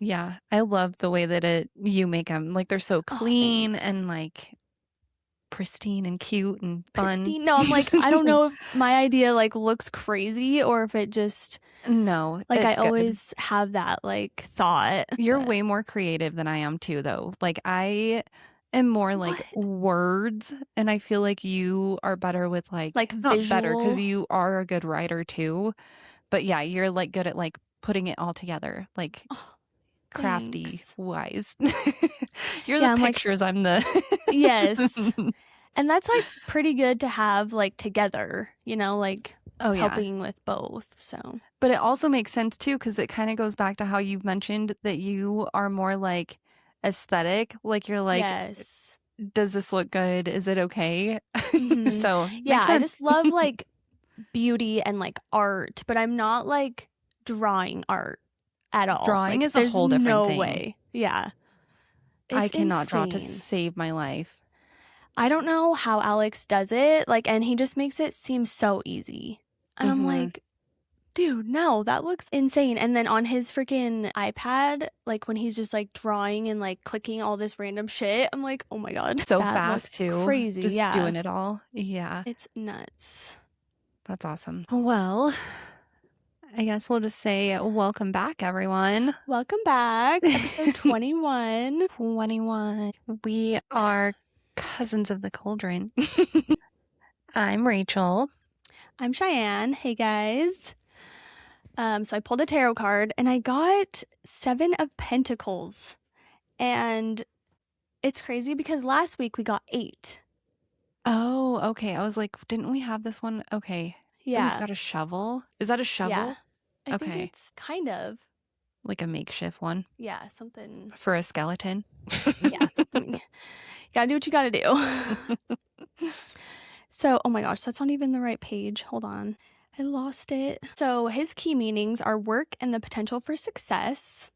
Yeah, I love the way that you make them. Like they're so Oh, clean thanks. and like pristine and cute and fun. Pristine. No, I'm like, I don't know if my idea like looks crazy or if it just No, like I it's good. always have that like thought. You're But way more creative than I am too, though. Like I am more like what? words, and I feel like you are better with like Like not better because visual. you are a good writer too. But yeah, you're like good at like putting it all together, like Oh, crafty thanks. wise. You're the Yeah, I'm like, pictures, I'm the yes. And that's like pretty good to have like together, like Oh yeah. helping with both. So, But it also makes sense too, because it kind of goes back to how you've mentioned that you are more like aesthetic. Like you're like, yes. does this look good? Is it okay? So Yeah, makes I just sense. love like beauty and like art, but I'm not like drawing art at all. Drawing Like, is a there's whole different no thing. way. Yeah, I it's cannot draw to insane. save my life. I don't know how Alex does it. Like, and he just makes it seem so easy. And I'm Hmm. like, dude, no, that looks insane. And then on his freaking iPad, like when he's just like drawing and like clicking all this random shit, I'm like, oh my God, So that fast looks too, crazy. just Yeah, doing it all. Yeah, it's nuts. that's awesome. Well, I guess we'll just say welcome back, everyone. Welcome back, episode 21. 21. We are cousins of the cauldron. I'm Rachel. I'm Cheyenne. Hey guys. So I pulled a tarot card and I got 7 of Pentacles. And it's crazy because last week we got 8. Oh, okay. I was like, didn't we have this one? Okay. Oh, he's Yeah. got a shovel. Is that a Yeah. shovel? I think Okay. it's kind of. Like a makeshift one Yeah, something. for a skeleton. Yeah. I mean, you gotta do what you gotta do. So, oh my gosh, that's not even the right page. Hold on. I lost it. So, his key meanings are work and the potential for success.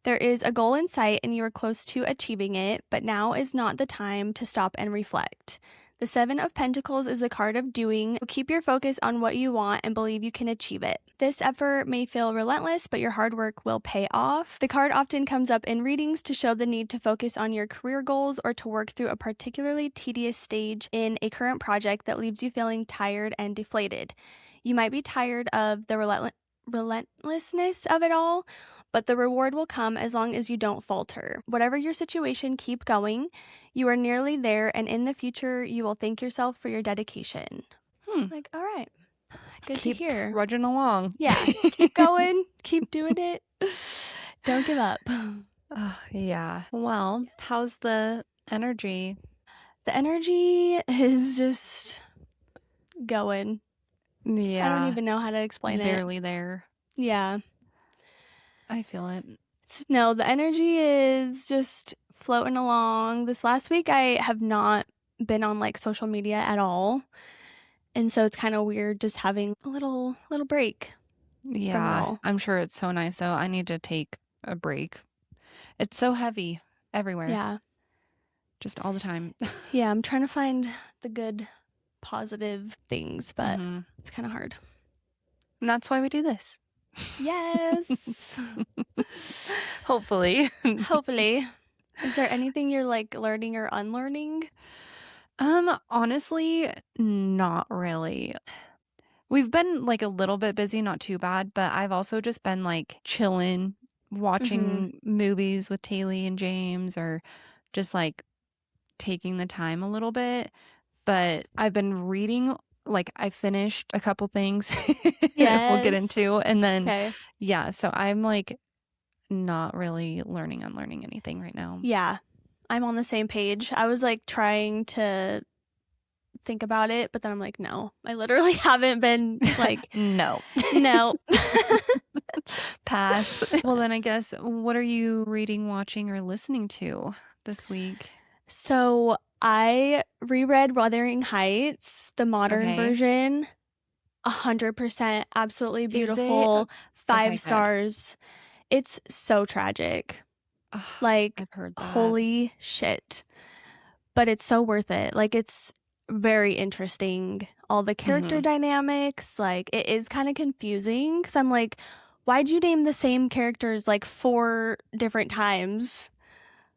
There is a goal in sight and you are close to achieving it, but now is not the time to stop and reflect. The 7 of Pentacles is a card of doing. Keep your focus on what you want and believe you can achieve it. This effort may feel relentless, but your hard work will pay off. The card often comes up in readings to show the need to focus on your career goals or to work through a particularly tedious stage in a current project that leaves you feeling tired and deflated. You might be tired of the relentlessness of it all, but the reward will come as long as you don't falter. Whatever your situation, keep going. You are nearly there, and in the future, you will thank yourself for your dedication. Like, all right, good to Keep hear. trudging along. Yeah, keep going, keep doing it. Don't give up. Yeah. Well, how's the energy? The energy is just going. Yeah. I don't even know how to explain it. Barely there. Yeah. I feel it. No, the energy is just floating along. This last week, I have not been on like social media at all. And so it's kind of weird just having a little break from it Yeah. all. I'm sure it's so nice though. I need to take a break. It's so heavy everywhere. Yeah. Just all the time. Yeah, I'm trying to find the good, positive things, but it's kind of hard. And that's why we do this. Yes. Hopefully. Hopefully. Is there anything you're like learning or unlearning? Honestly, not really. We've been like a little bit busy, not too bad, but I've also just been like chilling, watching movies with Taylor and James, or just like taking the time a little bit. But I've been reading, like I finished a couple things we'll get into. And then, yeah, so I'm like not really unlearning anything right now. Yeah, I'm on the same page. I was like trying to think about it, but then I'm like, no, I literally haven't been like, no. Pass. Well, then I guess, what are you reading, watching, or listening to this week? So I reread Wuthering Heights, the modern version. 100%, absolutely beautiful. 5 stars. It's so tragic. Like, I've heard that. Holy shit. But it's so worth it. Like, it's very interesting. All the character dynamics, like, it is kind of confusing because I'm like, why'd you name the same characters like 4 different times?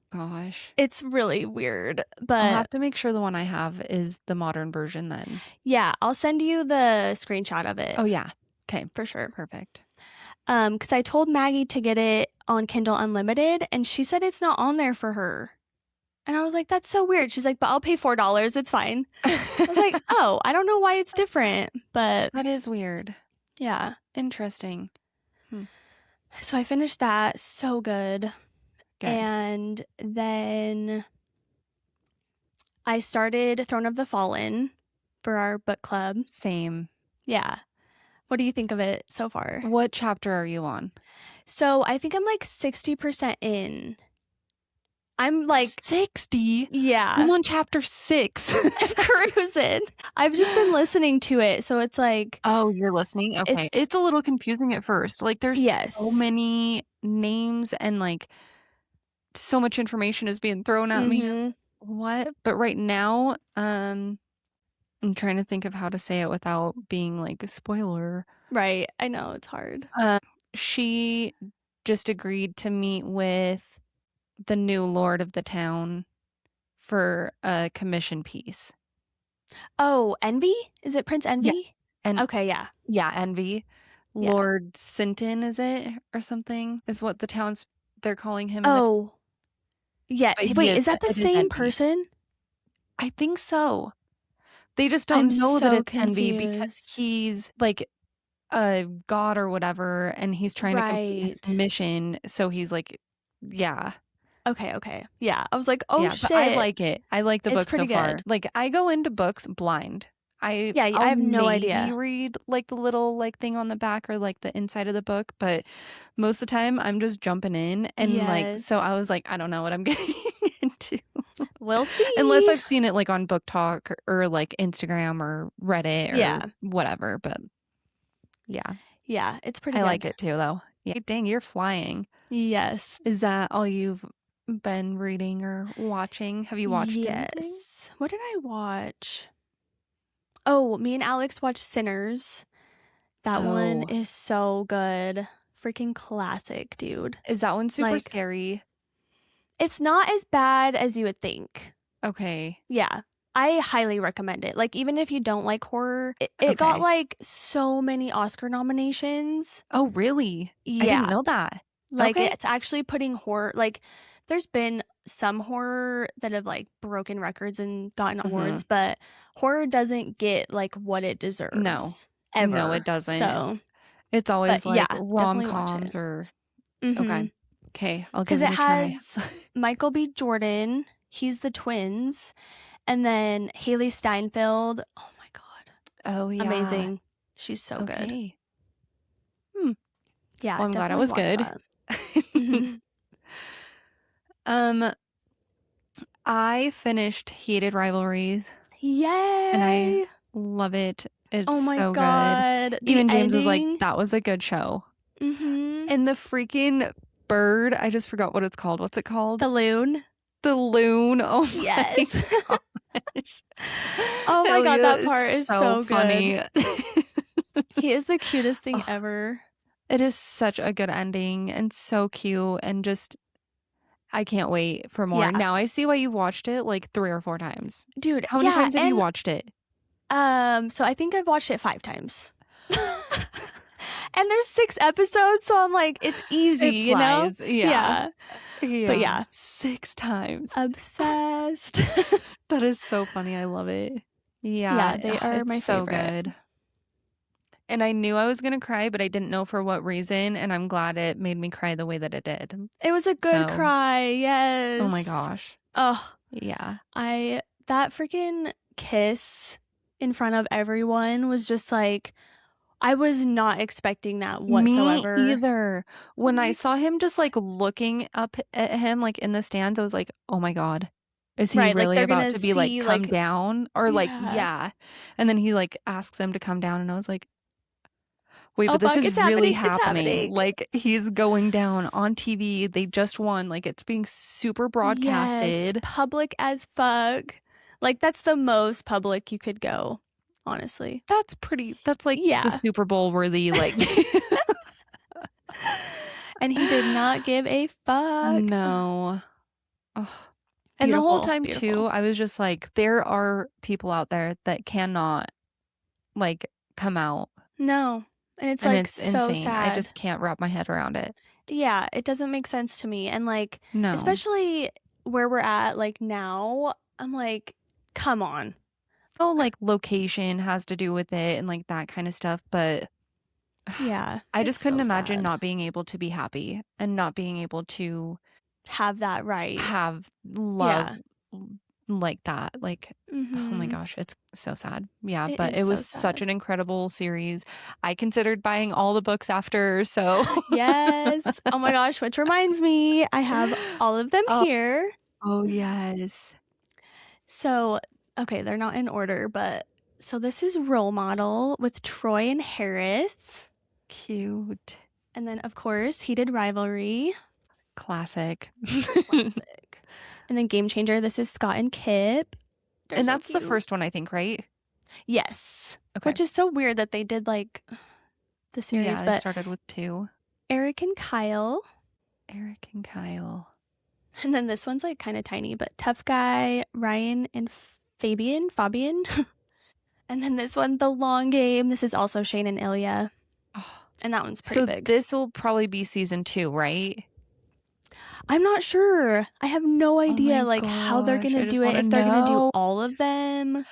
Gosh. It's really weird, I'll but have to make sure the one I have is the modern version then. yeah, I'll send you the screenshot of it. Oh, yeah. Okay. For sure. Perfect. Because I told Maggie to get it on Kindle Unlimited, and she said it's not on there for her. And I was like, that's so weird. She's like, but I'll pay $4. It's fine. I was like, oh, I don't know why it's different, but That is weird. yeah. Interesting. So I finished that. So good. Good. And then I started Throne of the Fallen for our book club. Same. Yeah. What do you think of it so far? What chapter are you on? So I think I'm like 60% in. I'm like 60? Yeah. I'm on chapter 6. I'm cruising. I've just been listening to it, so it's like, oh, you're listening? Okay. It's a little confusing at first. Like there's so many names and like so much information is being thrown at me. What? But right now, I'm trying to think of how to say it without being like a spoiler. Right. I know it's hard. She just agreed to meet with the new lord of the town for a commission piece. Oh, Envy? Is it Prince Envy? Yeah. Okay, yeah. Yeah, Envy. Yeah. Lord Sinton, is it? Or something? Is what they're calling him. Oh. Yeah. Wait, is that the same person? I think so. They just don't know that it's Envy because he's like a god or whatever, and he's trying to complete his mission. So he's like, yeah. Okay. Yeah. I was like, oh, shit. But I like it. I like the book so far. Good. Like, I go into books blind. I have no idea. Read like the little like thing on the back or like the inside of the book, but most of the time I'm just jumping in and like, so I was like, I don't know what I'm getting into. We'll see. Unless I've seen it like on Book Talk or like Instagram or Reddit or whatever, but yeah. Yeah, it's pretty I good. like it too though. Yeah, dang, you're flying. Yes. Is that all you've been reading or watching? Have you watched anything? Yes. What did I watch? Oh, me and Alex watched Sinners. That one is so good. Freaking classic, dude. Is that one super scary? It's not as bad as you would think. Okay. Yeah. I highly recommend it. Like, even if you don't like horror, it got like so many Oscar nominations. Oh, really? Yeah. I didn't know that. Like, it's actually putting horror, like, there's been some horror that have like broken records and gotten awards, but horror doesn't get like what it deserves. No. Ever. No, it doesn't. So it's always like rom-coms or Okay. I'll give it a try. Because it has Michael B. Jordan. He's the twins. And then Haley Steinfeld. Oh my God. Oh yeah. Amazing. She's so good. Yeah. Well, I'm glad it was good. I finished Hated Rivalries. Yay! And I love it. It's oh my so God. good. Even James was like, that was a good show. And the freaking bird, I just forgot what it's called. What's it called? The loon. The loon. Oh my gosh. Oh my God, that part is so funny. He is the cutest thing ever. It is such a good ending and so cute and just I can't wait for more. Now I see why you've watched it like 3 or 4 times. Dude, how many times have you watched it? So I think I've watched it 5 times. And there's 6 episodes, so I'm like, it's easy, you know? Yeah. But yeah. 6 times. Obsessed. That is so funny. I love it. Yeah, they are my favorite. So good. And I knew I was going to cry, but I didn't know for what reason. And I'm glad it made me cry the way that it did. It was a good cry. Yes. Oh my gosh. Oh. Yeah. That freaking kiss in front of everyone was just like, I was not expecting that whatsoever. Me either. When I saw him just like looking up at him like in the stands, I was like, oh my God. Is he really about to be like come down? Or like, yeah. And then he like asks them to come down and I was like, wait, but this is really happening. Like he's going down on TV. They just won. Like it's being super broadcasted. Yes, public as fuck. Like that's the most public you could go, honestly. That's like the Super Bowl worthy like And he did not give a fuck. No. Oh. And the whole time too, I was just like, there are people out there that cannot like come out. No. And it's And like it's so insane. sad. I just can't wrap my head around it. Yeah, it doesn't make sense to me. And like, No. especially where we're at like now, I'm like, come on. Oh, like location has to do with it and like that kind of stuff, but yeah, I just couldn't imagine sad. not being able to be happy and not being able to have that right. Have love like that. Like, oh my gosh, it's so sad. Yeah, but it was such an incredible series. I considered buying all the books after, so. Yes. Oh my gosh, which reminds me, I have all of them here. Oh, yes. So, okay, they're not in order, but so this is Role Model with Troy and Harris. Cute. And then, of course, Heated Rivalry. Classic. And then Game Changer, this is Scott and Kip. And that's the first one, I think, right? Yes. Okay. Which is so weird that they did like the series. Yeah, but it started with 2. Eric and Kyle. Eric and Kyle. And then this one's like kind of tiny, but Tough Guy, Ryan and Fabian. And then this one, The Long Game. This is also Shane and Ilya. Oh, and that one's pretty big. So this will probably be season 2, right? I'm not sure. I have no idea how they're going to do it. If they're going to do all of them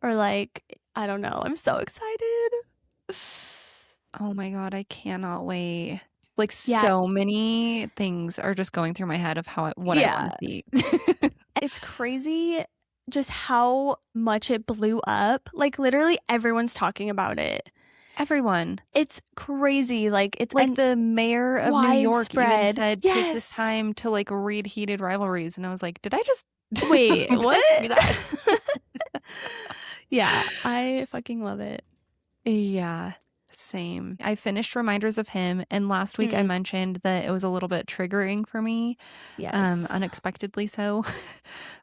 or like, I don't know. I'm so excited. Oh my God. I cannot wait. Like so many things are just going through my head of what I want to see. It's crazy just how much it blew up. Like literally everyone's talking about it. Everyone. It's crazy. Like it's like the mayor of New York even said, take this time to like read Heated Rivalries. And I was like, did I just wait, what? Yeah, I fucking love it. Yeah, same. I finished Reminders of Him, and last week I mentioned that it was a little bit triggering for me. Yes. Unexpectedly so.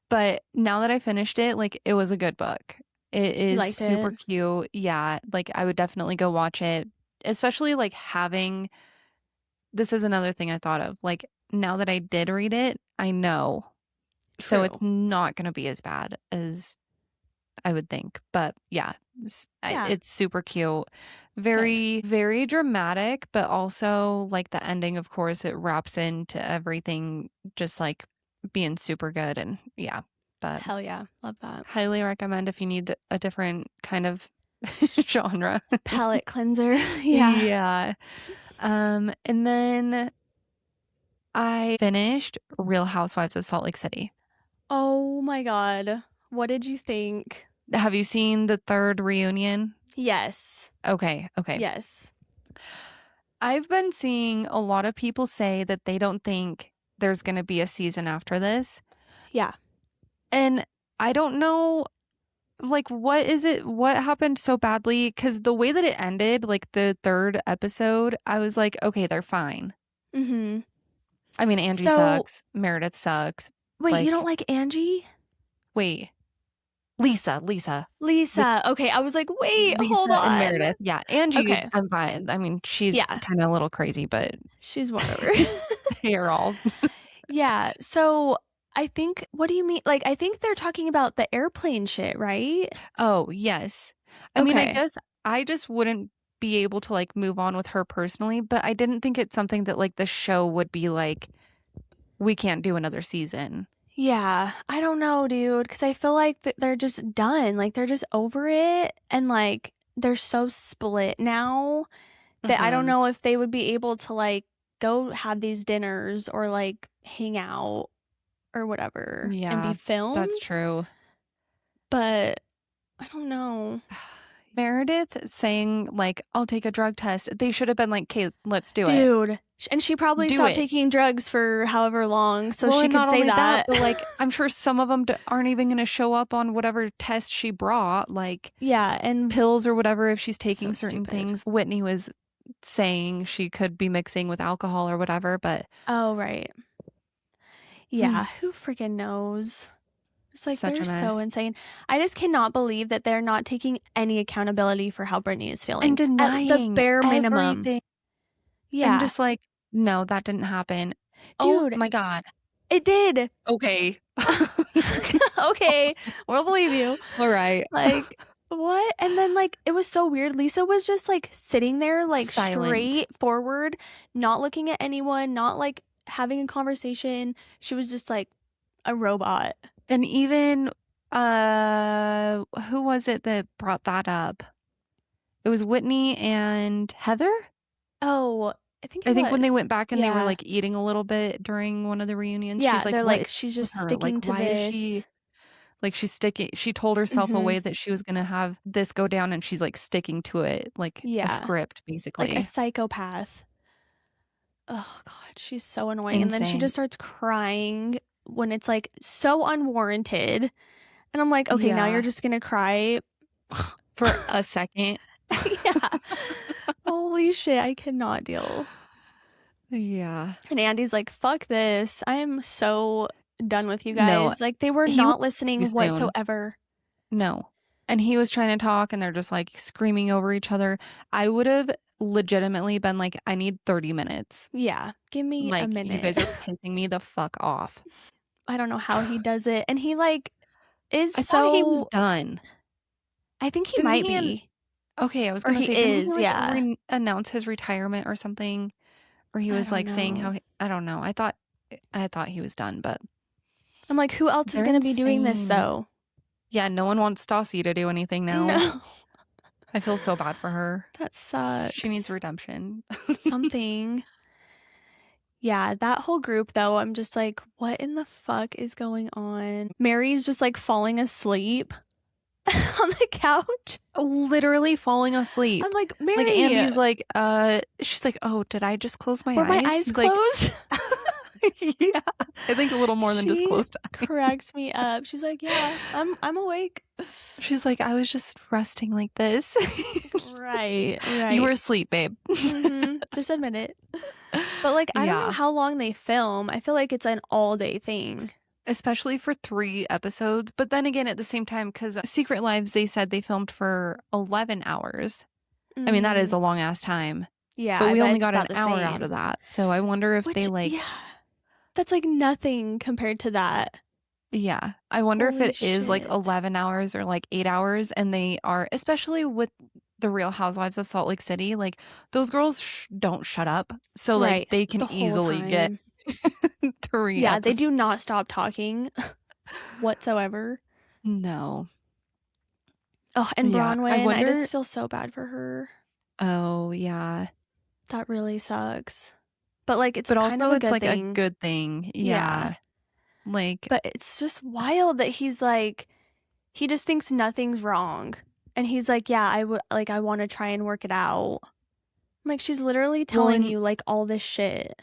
But now that I finished it, like it was a good book. It is super cute. Yeah, like I would definitely go watch it, especially like this is another thing I thought of. Like now that I did read it, I know. True. So it's not going to be as bad as I would think. But yeah, it's super cute. Very, very dramatic, but also like the ending, of course, it wraps into everything just like being super good. And yeah. But hell yeah, love that. Highly recommend if you need a different kind of genre. Palette cleanser. Yeah. Yeah. And then I finished Real Housewives of Salt Lake City. Oh my God. What did you think? Have you seen the 3rd reunion? Yes. Okay. Yes. I've been seeing a lot of people say that they don't think there's going to be a season after this. Yeah. And I don't know, like, what happened so badly? Because the way that it ended, like the 3rd episode, I was like, okay, they're fine. Mm-hmm. I mean, Angie sucks. Meredith sucks. Wait, you don't like Angie? Wait. Lisa. Okay, I was like, wait, Lisa hold on. And Meredith. Yeah, Angie, I'm fine. I mean, she's kind of a little crazy, but she's whatever. You're all. Yeah, so I think, what do you mean? Like, I think they're talking about the airplane shit, right? Oh, yes. I mean, I guess I just wouldn't be able to like move on with her personally, but I didn't think it's something that like the show would be like, we can't do another season. Yeah, I don't know, dude, because I feel like they're just done. Like, they're just over it. And like, they're so split now that I don't know if they would be able to like go have these dinners or like hang out or whatever and be filmed. That's true. But I don't know. Meredith saying like, I'll take a drug test. They should have been like, okay, let's do it. Dude. And she probably stopped taking drugs for however long, so she could say that. But like, I'm sure some of them aren't even going to show up on whatever test she brought. Like, and pills or whatever if she's taking certain things. Whitney was saying she could be mixing with alcohol or whatever, but oh right. Yeah, who freaking knows? It's like they're so insane. I just cannot believe that they're not taking any accountability for how Brittany is feeling. And denying at the bare minimum. Everything. Yeah. And just like, no, that didn't happen. Oh Dude, my God. it did. Okay. Okay, we'll believe you. All right. Like, what? And then, like, it was so weird. Lisa was just, like, sitting there, like, Silent. straight forward, not looking at anyone, not, like, having a conversation. She was just, like, a robot. And even, who was it that brought that up? It was Whitney and Heather? Oh, I think it I think when they was. went back and they were Yeah. like eating a little bit during one of the reunions, Yeah, she's like, they're what like, is she's with just her? Like, sticking to why is she this. like she told herself Mm-hmm. away that she was gonna have this go down and she's like sticking to it, like a Yeah, script, like a basically. psychopath. Oh, God, she's so annoying. And then she Insane. just starts crying when it's, like, so unwarranted. And I'm like, okay, now you're Yeah. just gonna cry. For a second. Yeah. Holy shit, I cannot deal. Yeah. And Andy's like, fuck this. I am so done with you No, guys. Like, they were he was not too listening soon. whatsoever. No. And he was trying to talk and they're just like screaming over each other. I would have legitimately been like, I need 30 minutes. Yeah, give me a Like, you minute. guys are pissing me the fuck off. I don't know how he does it. And he, like, is I thought he was so. done. I think he Didn't might he? be. Okay, I was Or gonna he say, didn't he is, like yeah. announce his retirement or something? Or he I was don't like saying know. how I don't know. I thought he was done, but I'm like, who else is they're going to be doing this, insane. though? Yeah, no one wants Stassi to do anything now. No. I feel so bad for her. That She needs sucks. redemption. Something. Yeah, that whole group, though, I'm just like, what in the fuck is going on? Mary's just, like, falling asleep on the couch. Literally falling asleep. I'm like, Like Mary, Andy's like, she's like, oh, did I just close my were my eyes? eyes He's like, closed? yeah, I think a little more than just She closed eyes. cracks me up. She's like, yeah, I'm awake. She's like, I was just resting like this. Right. You were asleep, babe. Just admit it. But, like, I don't know Yeah. how long they film. I feel like it's an all-day thing. Especially for 3 episodes. But then again, at the same time, because Secret Lives, they said they filmed for 11 hours. I mean, that is a long ass time. Yeah, But I we bet only it's got an about the hour out same. of that. So I wonder if they like, Yeah, that's like nothing compared to that. yeah. I wonder if Holy it is like shit. 11 hours or like 8 hours. And they are, especially with the Real Housewives of Salt Lake City, like those girls don't shut up. So like Right, they the can whole easily get time. 3 Yeah, they episodes. do not stop talking whatsoever. No. Oh, and Yeah. Bronwyn, I just feel so bad for her. Oh, yeah. That really sucks. But, like, it's But kind of also a it's good like a thing. good thing. Yeah. Yeah. Like, But it's just wild that he's like, he just thinks nothing's wrong. And he's like, yeah, I want to try and work it out. I'm like, she's literally telling you, like, all this shit.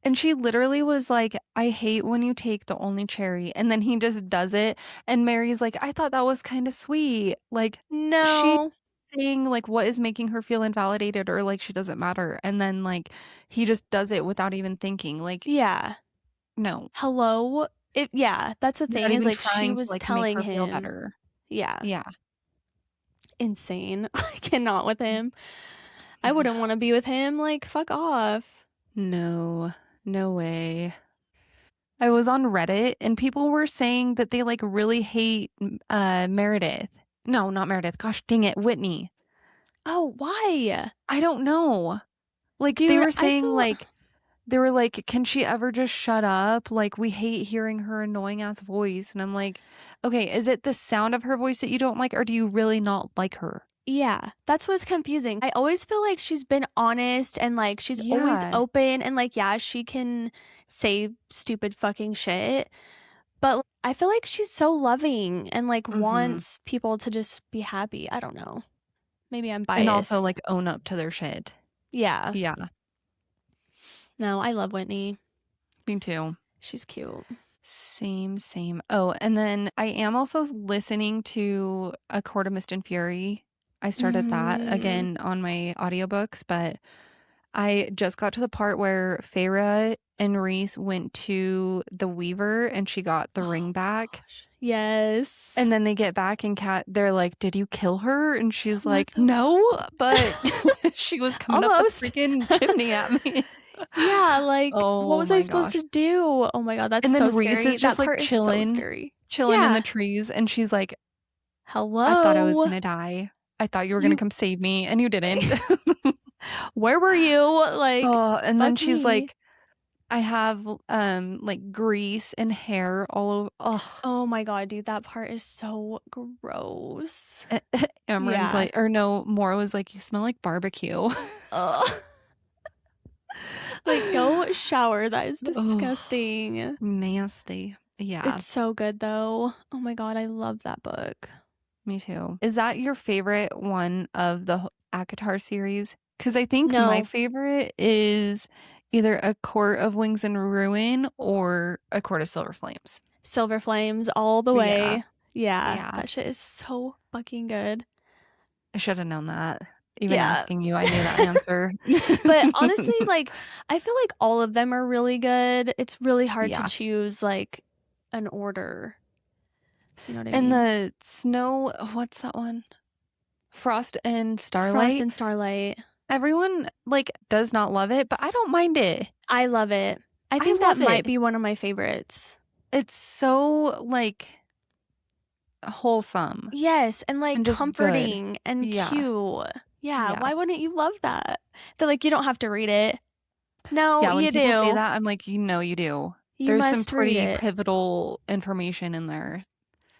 and she literally was like, I hate when you take the only cherry. And then he just does it. And Mary's like, I thought that was kind of sweet. Like, she No. saying, like, what is making her feel invalidated or like she doesn't matter. And then, like, he just does it without even thinking. Like, Yeah. no. Hello? Yeah, that's the Not thing is, even like, she trying to, was like, make telling her feel him. better. Yeah. Yeah. Insane. I cannot with him. I wouldn't want to be with him. Like, fuck off. No. No way. I was on Reddit and people were saying that they like really hate Meredith. No, not Meredith. Gosh dang it, Whitney. Oh, why? I don't know. Like they Dude, were I saying feel. they were like, can she ever just shut up? Like we hate hearing her annoying ass voice. And I'm like, okay, is it the sound of her voice that you don't like or do you really not like her? Yeah, that's what's confusing. I always feel like she's been honest and like she's always Yeah. open and like, yeah, she can say stupid fucking shit. But I feel like she's so loving and like wants people to just be happy. I don't know. Maybe I'm biased. And also like own up to their shit. Yeah. Yeah. No, I love Whitney. Me too. She's cute. Same. Oh, and then I am also listening to A Court of Mist and Fury. I started that again on my audiobooks, but I just got to the part where Feyre and Reese went to the Weaver and she got the ring back. Gosh. Yes. And then they get back and they're like, "Did you kill her?" And she's like, "No, but she was coming up the Almost. freaking chimney at me." Yeah, like, what Oh was I my supposed gosh. to do? Oh my God, that's And then so Reese scary. is just That like part is so scary. chilling in Yeah. the trees, and she's like, "I thought I was Hello. gonna die. I thought you were gonna You come save me, and you didn't." where were you? Like, Oh, and then fuck she's me. like, "I have like grease and hair all over." Oh, Oh my God, dude, that part is so gross. Amren's Yeah. like, or no, Maura was like, "You smell like barbecue." Ugh. Like, go shower. That is Oh, disgusting. nasty. Yeah, It's so good though. Oh my God, I love that book. me too. Is that your favorite one of the ACOTAR series? Because I think my No, favorite is either A Court of Wings and Ruin or A Court of Silver Flames. Silver Flames all the Yeah, way. Yeah, yeah. that shit is so fucking good. I should have known that. Even Yeah. asking you, I knew that answer. But honestly, like, I feel like all of them are really good. It's really hard to Yeah. choose, like, an order. You know what I And mean? the snow, what's that one? Frost and Frost Starlight. and Starlight. Everyone like does not love it, but I don't mind it. I love it. I I think that love might it. be one of my favorites. It's so like wholesome Yes, and like and just good. comforting and Yeah. cute. Yeah, Yeah. why wouldn't you love that? They're like, you don't have to read it. No, Yeah, when you people say do. that, I'm like, you do. You There's some must read pretty it. pivotal information in there.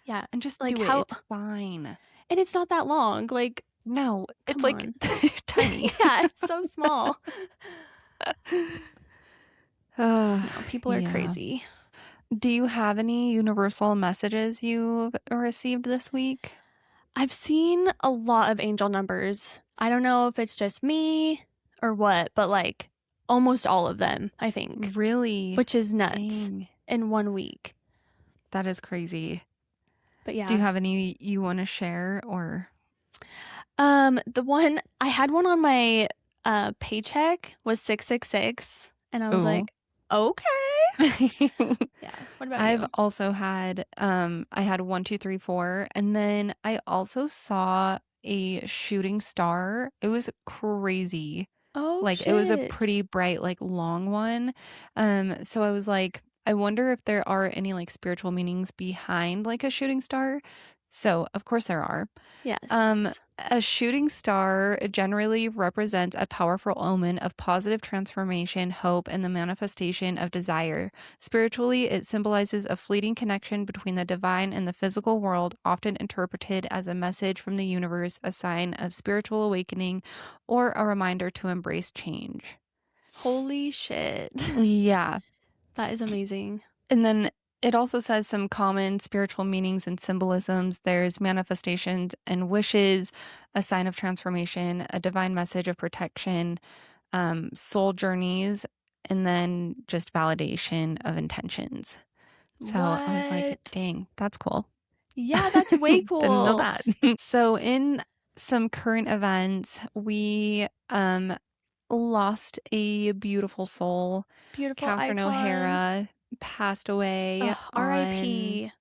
Yeah. And just Like do it. how, It's fine. and it's not that long. Like, No, it's come like on. tiny. Yeah, it's so small. Uh, No, people are yeah. crazy. Do you have any universal messages you've received this week? I've seen a lot of angel numbers. I don't know if it's just me or what, but like almost all of them, I think, Really? which is nuts Dang. in 1 week. That is crazy. But Do you yeah. have any you want to share or? The one I had one on my paycheck was 666 and I was Oh. like, "Okay." Yeah. What about I've you? also had I had 1, 2, 3, 4, and then I also saw a shooting star. It was crazy. Oh Like it was a shit. pretty bright, like long one. So I was like, I wonder if there are any like spiritual meanings behind like a shooting star. So of course there are. Um, Yes. a shooting star generally represents a powerful omen of positive transformation, hope, and the manifestation of desire. Spiritually, it symbolizes a fleeting connection between the divine and the physical world, often interpreted as a message from the universe, a sign of spiritual awakening, or a reminder to embrace change. Holy shit. Yeah. That is amazing. And then it also says some common spiritual meanings and symbolisms. There's manifestations and wishes, a sign of transformation, a divine message of protection, soul journeys, and then just validation of intentions. So I was like, What? dang, that's cool. Yeah, that's way Didn't know cool. that. So in some current events, we lost a beautiful soul. Beautiful Catherine icon. O'Hara passed away Ugh, on R.I.P.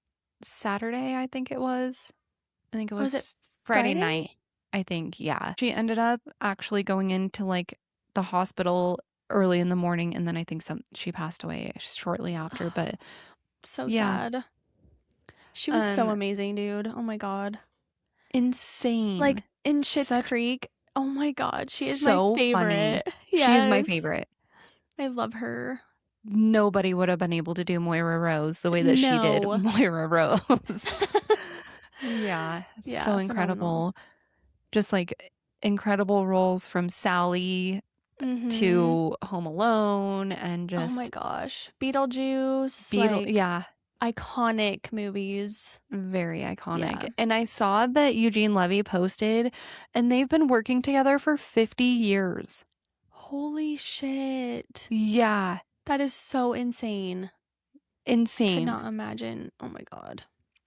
Saturday, I think it was. I think it Was it was Friday Friday? night. I think, yeah. She ended up actually going into like the hospital early in the morning, and then I think she passed away shortly after. But So yeah, sad. She was so um, amazing, dude. Oh my God. Like insane. in Schitt's Such Creek. Oh my God. She is my so funny. favorite. She is my Yes. favorite. I love her. Nobody would have been able to do Moira Rose the way that she did No. Moira Rose. Yeah, so Yeah, phenomenal. incredible. Just like incredible roles from Sally Mm-hmm. to Home Alone and Oh my just gosh. Beetlejuice, Beetle. like Yeah, iconic movies. very iconic. Yeah. And I saw that Eugene Levy posted, and they've been working together for 50 years. Holy shit. Yeah, That is so insane. Could insane. not imagine. Oh my God.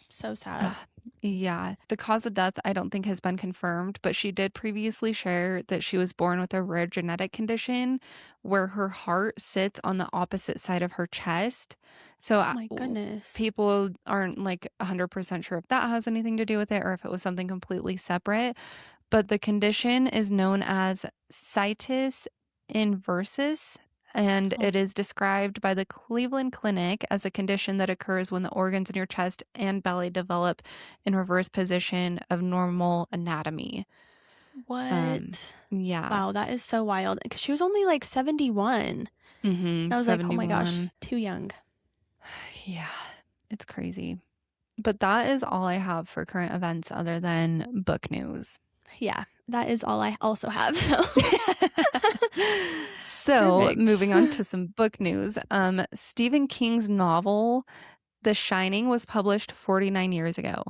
So Ugh, sad. Yeah. The cause of death, I don't think has been confirmed, but she did previously share that she was born with a rare genetic condition where her heart sits on the opposite side of her chest. So Oh my goodness. people aren't like 100% sure if that has anything to do with it or if it was something completely separate. But the condition is known as situs inversus, and Oh, it is described by the Cleveland Clinic as a condition that occurs when the organs in your chest and belly develop in reverse position of normal anatomy. what? Yeah. Wow, that is so wild. Because she was only like 71. And I was like, oh my gosh, 71. too young. Yeah. It's crazy. But that is all I have for current events other than book news. Yeah, that is all I also have. So, So, perfect. moving on to some book news. Stephen King's novel, The Shining, was published 49 years ago.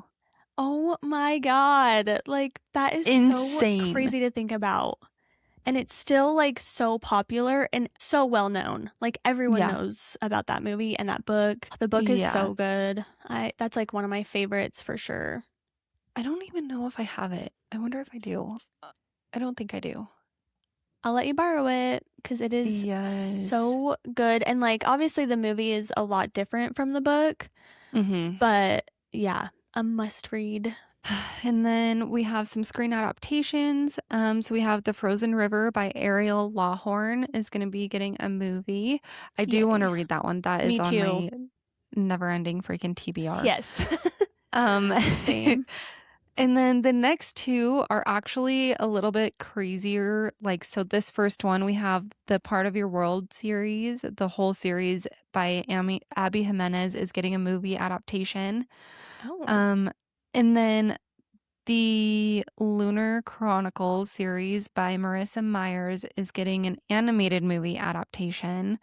Oh my God. Like, that is so Insane. crazy to think about. And it's still like so popular and so well known. Like everyone Yeah. knows about that movie and that book. The book is Yeah. so good. That's like one of my favorites for sure. I don't even know if I have it. I wonder if I do. I don't think I do. I'll let you borrow it because it is Yes. so good. And like obviously the movie is a lot different from the book, Mm-hmm. but yeah, a must read. And then we have some screen adaptations. So we have The Frozen River by Ariel Lawhorn is going to be getting a movie. I do want to Yay. read that one. That is Me on too. my never-ending freaking TBR. Yes. Um, Same. and then the next two are actually a little bit crazier. Like, so this first one, we have the Part of Your World series. The whole series by Abby Jimenez is getting a movie adaptation. Oh, Um, and then the Lunar Chronicles series by Marissa Myers is getting an animated movie adaptation.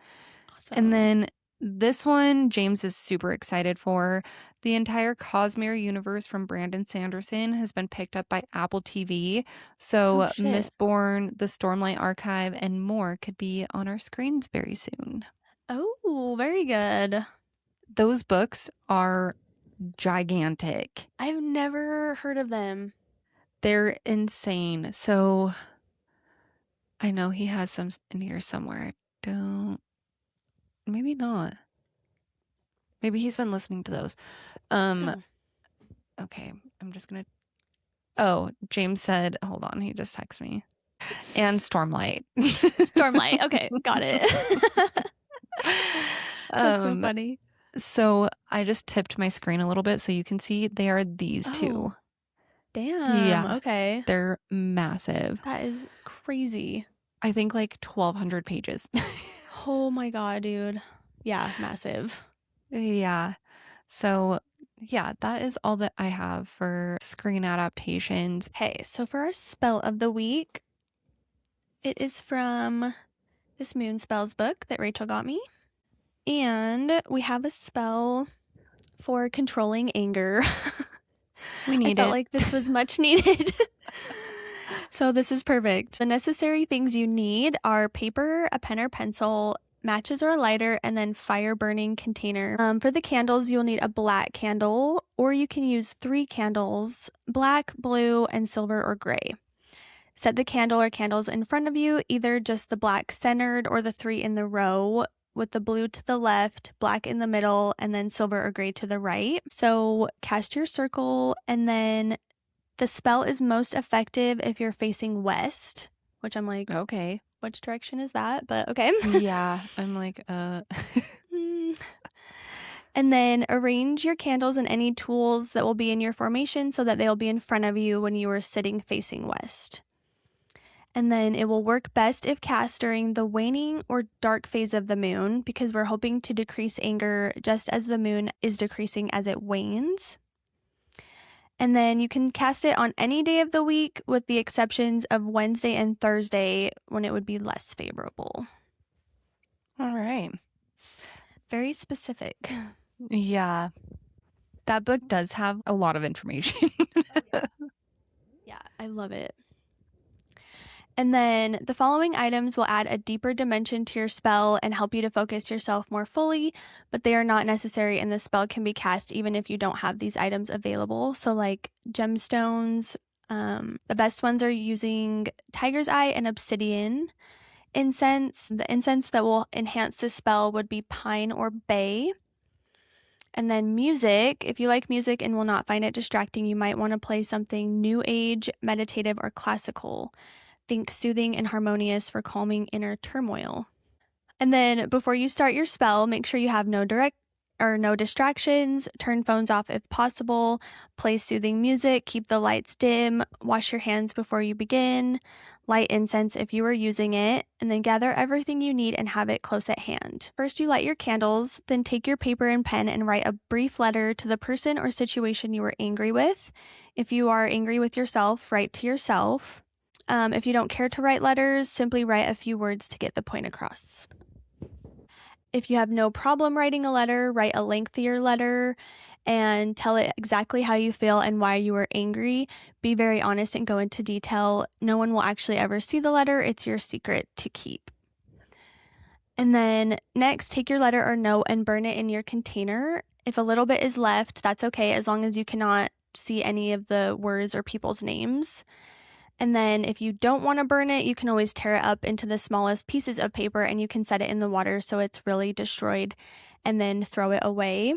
And awesome. then this one, James is super excited for. The entire Cosmere universe from Brandon Sanderson has been picked up by Apple TV. Oh So, shit. Mistborn, The Stormlight Archive, and more could be on our screens very soon. Oh, very good. Those books are gigantic. I've never heard of them. They're insane. So, I know he has some in here somewhere. Don't, maybe not. Maybe he's been listening to those. Um, Oh. okay, I'm just gonna. Oh, James said, hold on, he just texted me. And Stormlight. Stormlight. Okay, got it. That's so um, funny. so I just tipped my screen a little bit so you can see they are these two. Oh, damn. Yeah, Okay. they're massive. That is crazy. I think like 1,200 pages. Oh my God, dude. Yeah, massive. Yeah. So, yeah, that is all that I have for screen adaptations. Okay, so for our spell of the week, it is from this Moon Spells book that Rachel got me. And we have a spell for controlling anger. We I need felt it. like this was much needed. So this is perfect. The necessary things you need are paper, a pen or pencil, matches or a lighter, and then fire burning container. For the candles, you'll need a black candle, or you can use 3 candles, black, blue, and silver or gray. Set the candle or candles in front of you, either just the black centered or the 3 in the row, with the blue to the left, black in the middle, and then silver or gray to the right. So cast your circle, and then the spell is most effective if you're facing west, which I'm like, Okay. which direction is that? But okay. Yeah, I'm like, And then arrange your candles and any tools that will be in your formation so that they'll be in front of you when you are sitting facing west. And then it will work best if cast during the waning or dark phase of the moon, because we're hoping to decrease anger just as the moon is decreasing as it wanes. And then you can cast it on any day of the week with the exceptions of Wednesday and Thursday when it would be less favorable. all right. Very specific. Yeah. That book does have a lot of information. Yeah, I love it. And then the following items will add a deeper dimension to your spell and help you to focus yourself more fully, but they are not necessary, and the spell can be cast even if you don't have these items available. So like gemstones, the best ones are using tiger's eye and obsidian. Incense, the incense that will enhance the spell would be pine or bay. And then music, if you like music and will not find it distracting, you might want to play something new age, meditative, or classical. Think soothing and harmonious for calming inner turmoil. And then before you start your spell, make sure you have no distractions, turn phones off if possible, play soothing music, keep the lights dim, wash your hands before you begin, light incense if you are using it, and then gather everything you need and have it close at hand. First, you light your candles, then take your paper and pen and write a brief letter to the person or situation you were angry with. If you are angry with yourself, write to yourself. If you don't care to write letters, simply write a few words to get the point across. If you have no problem writing a letter, write a lengthier letter and tell it exactly how you feel and why you were angry. Be very honest and go into detail. No one will actually ever see the letter. It's your secret to keep. And then next, take your letter or note and burn it in your container. If a little bit is left, that's okay, as long as you cannot see any of the words or people's names. And then if you don't want to burn it, you can always tear it up into the smallest pieces of paper and you can set it in the water so it's really destroyed and then throw it away.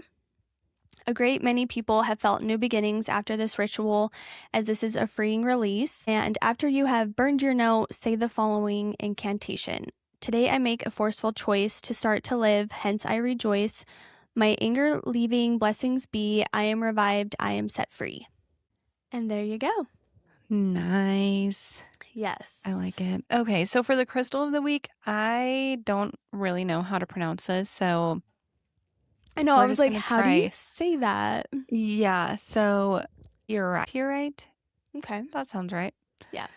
A great many people have felt new beginnings after this ritual, as this is a freeing release. And after you have burned your note, say the following incantation. Today I make a forceful choice to start to live, hence I rejoice. My anger leaving, blessings be. I am revived, I am set free. And there you go. Nice. Yes. I like it. Okay, so for the crystal of the week, I don't really know how to pronounce this, so I know, I was like, how do you say that? Yeah, so Dumortierite. Okay. That sounds right. Yeah.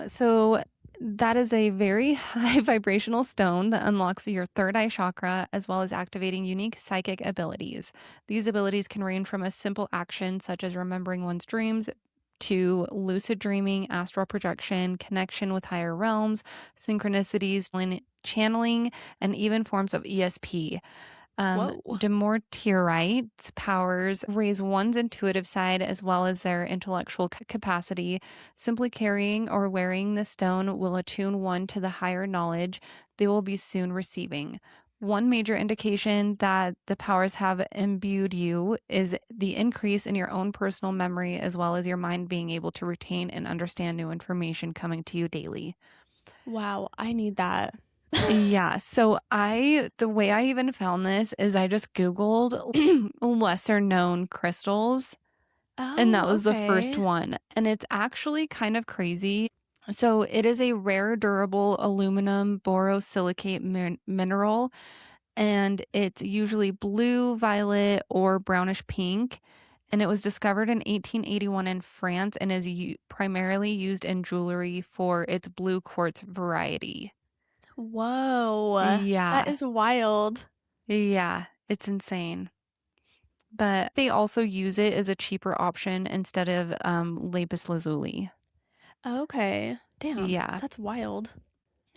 So that is a very high vibrational stone that unlocks your third eye chakra, as well as activating unique psychic abilities. These abilities can range from a simple action such as remembering one's dreams to lucid dreaming, astral projection, connection with higher realms, synchronicities, channeling, and even forms of ESP. Dumortierite's powers raise one's intuitive side as well as their intellectual capacity. Simply carrying or wearing the stone will attune one to the higher knowledge they will be soon receiving. One major indication that the powers have imbued you is the increase in your own personal memory, as well as your mind being able to retain and understand new information coming to you daily. Wow, I need that. Yeah, so the way I even found this is I just Googled lesser known crystals, and that was the first one. And it's actually kind of crazy. So it is a rare, durable aluminum borosilicate mineral, and it's usually blue, violet, or brownish pink. And it was discovered in 1881 in France and is primarily used in jewelry for its blue quartz variety. Whoa. Yeah. That is wild. Yeah, it's insane. But they also use it as a cheaper option instead of lapis lazuli. Okay. Damn. Yeah. That's wild.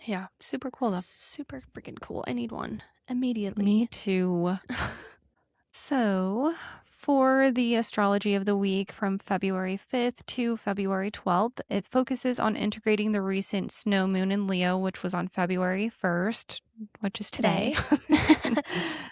Yeah, super cool though. Super freaking cool. I need one immediately. Me too. So, for the astrology of the week from February 5th to February 12th, it focuses on integrating the recent snow moon in Leo, which was on February 1st, which is today.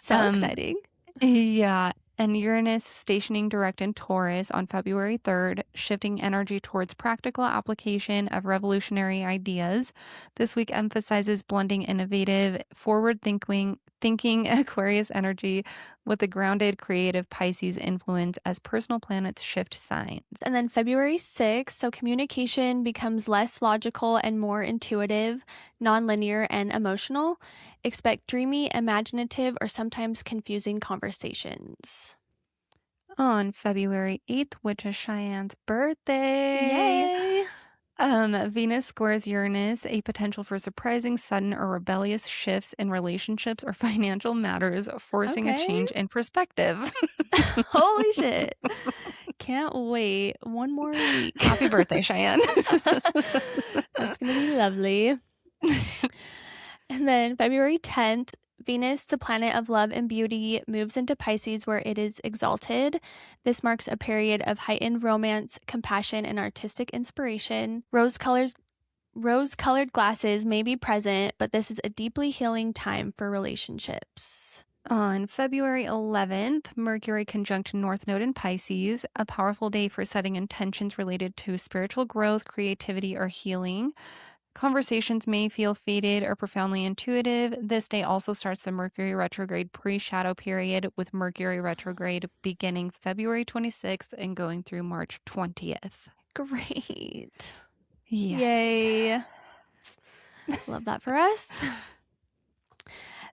So exciting. Yeah. And Uranus stationing direct in Taurus on February 3rd, shifting energy towards practical application of revolutionary ideas. This week emphasizes blending innovative, forward-thinking Aquarius energy with the grounded, creative Pisces influence as personal planets shift signs. And then February 6th, so communication becomes less logical and more intuitive, nonlinear, and emotional. Expect dreamy, imaginative, or sometimes confusing conversations. On February 8th, which is Cheyenne's birthday. Yay! Venus squares Uranus, a potential for surprising, sudden, or rebellious shifts in relationships or financial matters, forcing a Okay. change in perspective. Holy shit. Can't wait. One more week. Happy birthday, Cheyenne. That's going to be lovely. And then February 10th, Venus, the planet of love and beauty, moves into Pisces where it is exalted. This marks a period of heightened romance, compassion, and artistic inspiration. Rose-colored glasses may be present, but this is a deeply healing time for relationships. On February 11th, Mercury conjunct North Node in Pisces, a powerful day for setting intentions related to spiritual growth, creativity, or healing. Conversations may feel faded or profoundly intuitive. This day also starts the Mercury retrograde pre-shadow period, with Mercury retrograde beginning February 26th and going through March 20th. Great. Yes. Yay. Love that for us.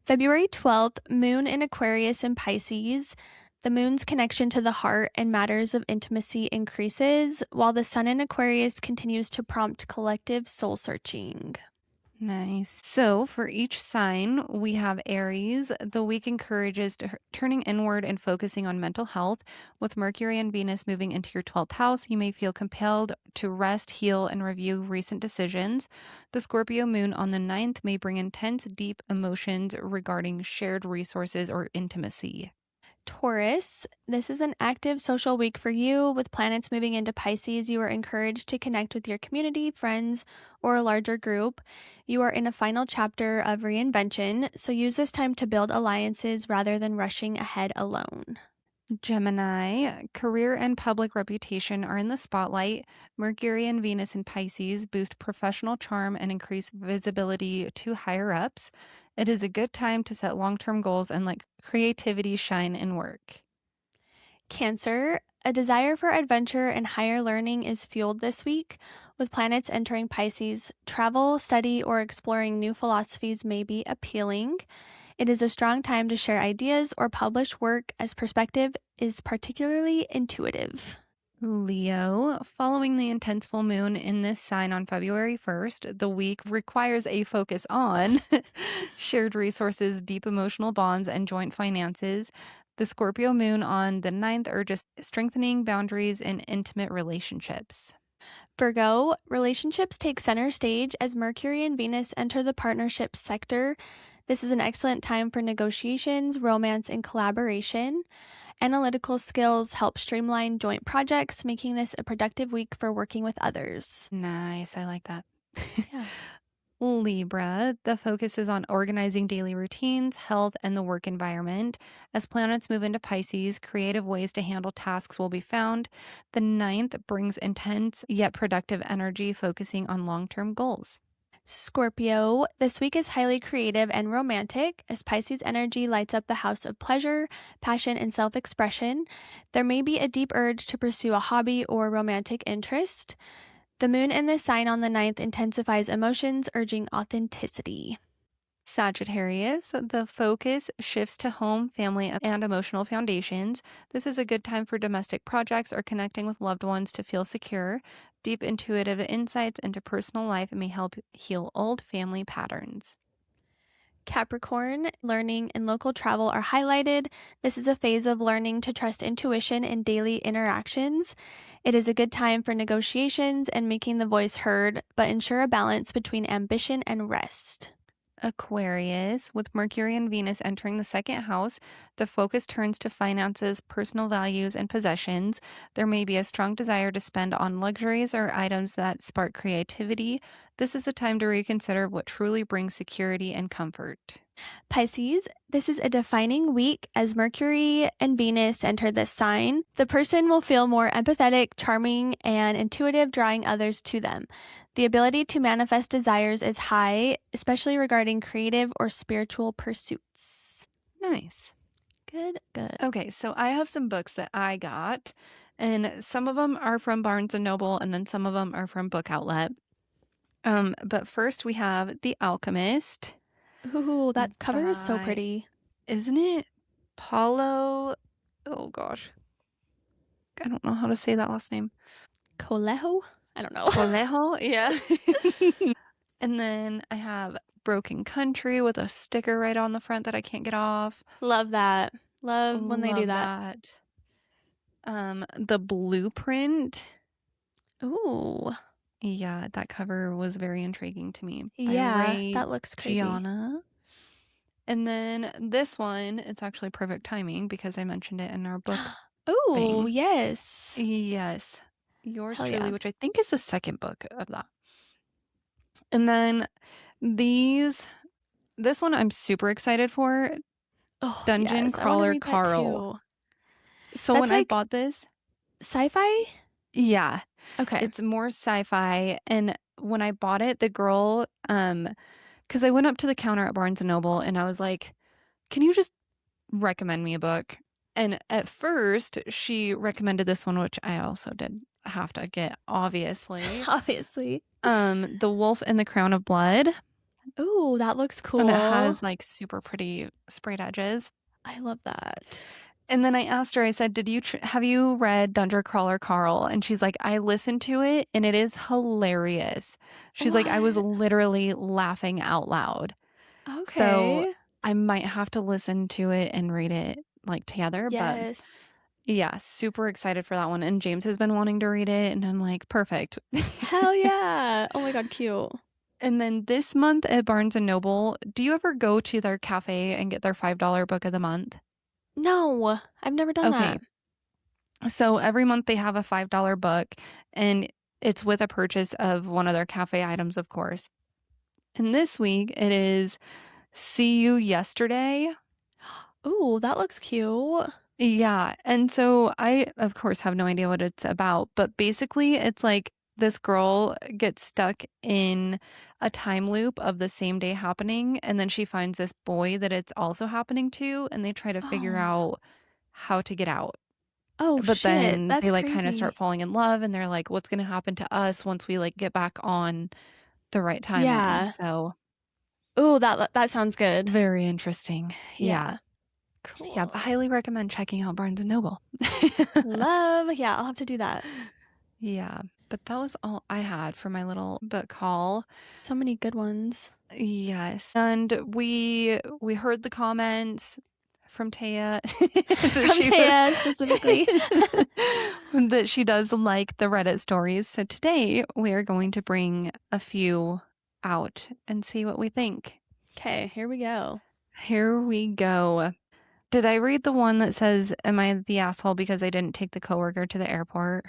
February 12th, Moon in Aquarius in Pisces. The moon's connection to the heart and matters of intimacy increases, while the sun in Aquarius continues to prompt collective soul searching. Nice. So for each sign, we have Aries. The week encourages turning inward and focusing on mental health. With Mercury and Venus moving into your 12th house, you may feel compelled to rest, heal, and review recent decisions. The Scorpio moon on the 9th may bring intense, deep emotions regarding shared resources or intimacy. Taurus, this is an active social week for you. With planets moving into Pisces, you are encouraged to connect with your community, friends, or a larger group. You are in a final chapter of reinvention, so use this time to build alliances rather than rushing ahead alone. Gemini, career and public reputation are in the spotlight. Mercury and Venus in Pisces boost professional charm and increase visibility to higher ups. It is a good time to set long-term goals and let creativity shine in work. Cancer, a desire for adventure and higher learning is fueled this week. With planets entering Pisces, travel, study, or exploring new philosophies may be appealing. It is a strong time to share ideas or publish work, as perspective is particularly intuitive. Leo, following the intense full moon in this sign on February 1st, the week requires a focus on shared resources, deep emotional bonds, and joint finances. The Scorpio moon on the 9th urges strengthening boundaries in intimate relationships. Virgo, relationships take center stage as Mercury and Venus enter the partnership sector. This is an excellent time for negotiations, romance, and collaboration. Analytical skills help streamline joint projects, making this a productive week for working with others. Nice. I like that. Yeah. Libra, the focus is on organizing daily routines, health, and the work environment. As planets move into Pisces, creative ways to handle tasks will be found. The 9th brings intense yet productive energy, focusing on long-term goals. Scorpio, this week is highly creative and romantic as Pisces energy lights up the house of pleasure, passion, and self-expression. There may be a deep urge to pursue a hobby or romantic interest. The moon in this sign on the 9th intensifies emotions, urging authenticity. Sagittarius, the focus shifts to home, family, and emotional foundations. This is a good time for domestic projects or connecting with loved ones to feel secure. Deep intuitive insights into personal life may help heal old family patterns. Capricorn, learning and local travel are highlighted. This is a phase of learning to trust intuition in daily interactions. It is a good time for negotiations and making the voice heard, but ensure a balance between ambition and rest. Aquarius, with Mercury and Venus entering the second house, the focus turns to finances, personal values, and possessions. There may be a strong desire to spend on luxuries or items that spark creativity. This is a time to reconsider what truly brings security and comfort. Pisces, this is a defining week as Mercury and Venus enter this sign. The person will feel more empathetic, charming, and intuitive, drawing others to them. The ability to manifest desires is high, especially regarding creative or spiritual pursuits. Nice. Good. Okay, so I have some books that I got, and some of them are from Barnes & Noble, and then some of them are from Book Outlet. But first we have The Alchemist. Ooh, that cover is so pretty. Isn't it? Paulo, oh gosh. I don't know how to say that last name. Coelho? I don't know. Conejo? Yeah. And then I have Broken Country with a sticker right on the front that I can't get off. Love that. Love when they do Love that. that. The Blueprint. Ooh. Yeah, that cover was very intriguing to me. By Yeah, Ray that looks crazy. Gianna. And then this one, it's actually perfect timing because I mentioned it in our book Ooh, thing. yes. Yes. Yours Hell truly, yeah. which I think is the second book of that. And then this one I'm super excited for. Oh, Dungeon yes. I want to Crawler read that Carl. too. So That's when I like bought this, sci-fi? yeah, Okay. it's more sci-fi. And when I bought it, the girl, because I went up to the counter at Barnes & Noble and I was like, can you just recommend me a book? And at first, she recommended this one, which I also did have to get, obviously. Obviously. The Wolf and the Crown of Blood. Ooh, that looks cool. And it has like super pretty sprayed edges. I love that. And then I asked her, I said, have you read Dungeon Crawler Carl? And she's like, I listened to it and it is hilarious. She's like, I was What? literally laughing out loud. Okay. So I might have to listen to it and read it like together. Yes. But yeah, super excited for that one. And James has been wanting to read it. And I'm like, perfect. Hell yeah. Oh my God, cute. And then this month at Barnes & Noble, do you ever go to their cafe and get their $5 book of the month? No, I've never done that. So every month they have a $5 book and it's with a purchase of one of their cafe items, of course. And this week it is See You Yesterday. Ooh, that looks cute. Yeah. And so I, of course, have no idea what it's about, but basically it's like this girl gets stuck in a time loop of the same day happening. And then she finds this boy that it's also happening to, and they try to figure Oh. out how to get out. Oh, But shit. then That's they like crazy. kind of start falling in love and they're like, what's going to happen to us once we like get back on the right timeline? Yeah. So, ooh, that sounds good. very interesting. Yeah. Cool. Yeah, but highly recommend checking out Barnes & Noble. Love. Yeah, I'll have to do that. Yeah, but that was all I had for my little book haul. So many good ones. Yes. And we heard the comments from Taya. From Taya specifically. that she does like the Reddit stories. So today we are going to bring a few out and see what we think. Okay, here we go. Here we go. Did I read the one that says, am I the asshole because I didn't take the coworker to the airport?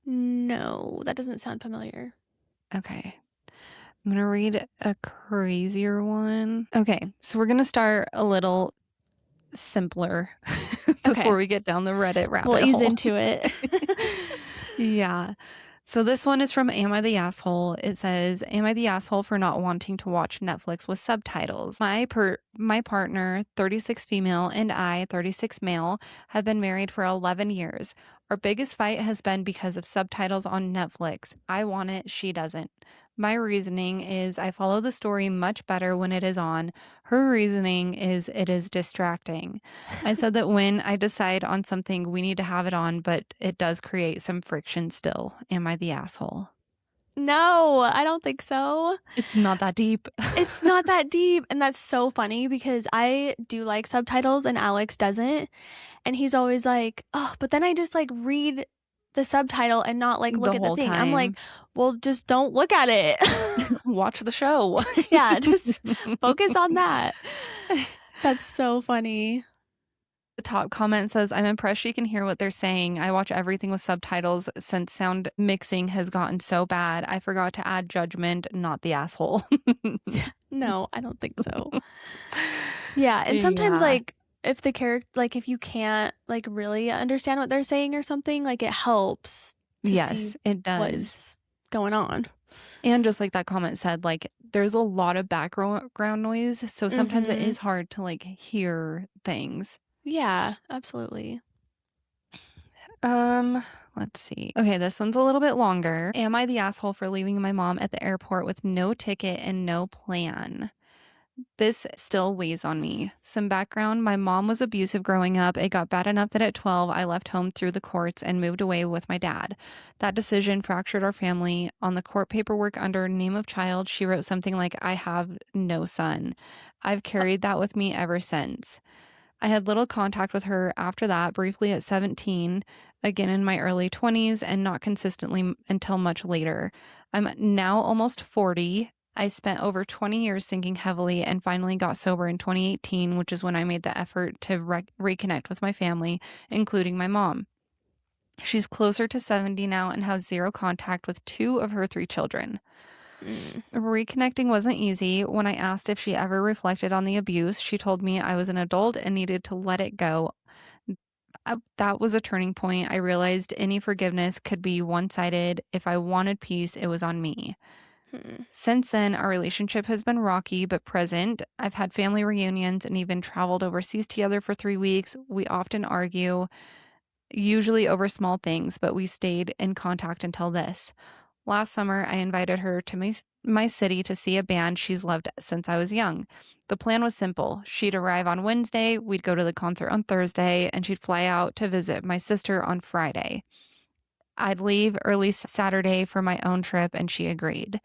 No, that doesn't sound familiar. Okay. I'm going to read a crazier one. Okay, so we're going to start a little simpler before we get down the Reddit rabbit hole. We'll ease into it. Yeah. So this one is from Am I the Asshole? It says, am I the asshole for not wanting to watch Netflix with subtitles? My partner, 36 female, and I, 36 male, have been married for 11 years. Our biggest fight has been because of subtitles on Netflix. I want it, she doesn't. My reasoning is I follow the story much better when it is on. Her reasoning is it is distracting. I said that when I decide on something, we need to have it on, but it does create some friction still. Am I the asshole? No, I don't think so. It's not that deep. It's not that deep. And that's so funny because I do like subtitles and Alex doesn't. And he's always like, oh, but then I just like read the subtitle and not like look at the thing. I'm like, well, just don't look at it. Watch the show. Yeah, just focus on that. That's so funny. The top comment says, I'm impressed she can hear what they're saying. I watch everything with subtitles since sound mixing has gotten so bad. I forgot to add judgment, not the asshole. No, I don't think so. Yeah, and sometimes like if the character, like if you can't like really understand what they're saying or something, like it helps to see it does. what is going on. And just like that comment said, like there's a lot of background noise, so sometimes it is hard to like hear things. Yeah, absolutely. Let's see. Okay, this one's a little bit longer. Am I the asshole for leaving my mom at the airport with no ticket and no plan? This still weighs on me. Some background, my mom was abusive growing up. It got bad enough that at 12, I left home through the courts and moved away with my dad. That decision fractured our family. On the court paperwork under name of child, she wrote something like, I have no son. I've carried that with me ever since. I had little contact with her after that, briefly at 17, again in my early 20s, and not consistently until much later. I'm now almost 40. I spent over 20 years thinking heavily and finally got sober in 2018, which is when I made the effort to reconnect with my family, including my mom. She's closer to 70 now and has zero contact with 2 of her 3 children. Reconnecting wasn't easy. When I asked if she ever reflected on the abuse, she told me I was an adult and needed to let it go. That was a turning point. I realized any forgiveness could be one-sided. If I wanted peace, it was on me. Since then, our relationship has been rocky but present. I've had family reunions and even traveled overseas together for 3 weeks. We often argue, usually over small things, but we stayed in contact until this. Last summer, I invited her to my city to see a band she's loved since I was young. The plan was simple. She'd arrive on Wednesday, we'd go to the concert on Thursday, and she'd fly out to visit my sister on Friday. I'd leave early Saturday for my own trip, and she agreed.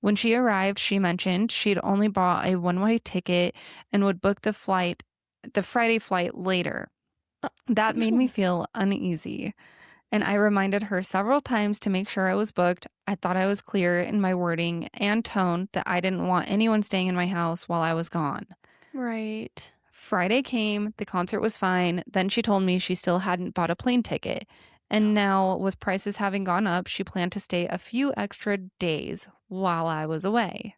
When she arrived, she mentioned she'd only bought a one-way ticket and would book the Friday flight later. That made me feel uneasy. And I reminded her several times to make sure I was booked. I thought I was clear in my wording and tone that I didn't want anyone staying in my house while I was gone. Right. Friday came, the concert was fine. Then she told me she still hadn't bought a plane ticket. And now, with prices having gone up, she planned to stay a few extra days while I was away.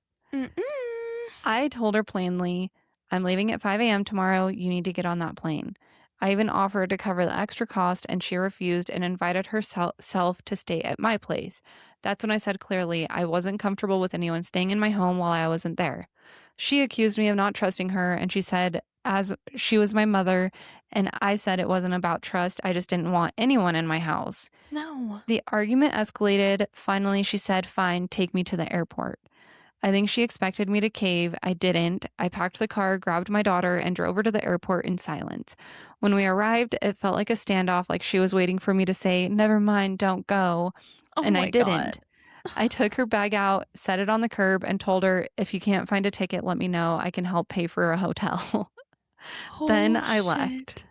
I told her plainly, I'm leaving at 5 a.m. tomorrow. You need to get on that plane. I even offered to cover the extra cost, and she refused and invited herself to stay at my place. That's when I said clearly I wasn't comfortable with anyone staying in my home while I wasn't there. She accused me of not trusting her, and she said as she was my mother, and I said it wasn't about trust. I just didn't want anyone in my house. No. The argument escalated. Finally, she said, fine, take me to the airport. I think she expected me to cave. I didn't. I packed the car, grabbed my daughter, and drove her to the airport in silence. When we arrived, it felt like a standoff, like she was waiting for me to say, never mind, don't go. And I didn't. I took her bag out, set it on the curb, and told her, if you can't find a ticket, let me know. I can help pay for a hotel. Then I left.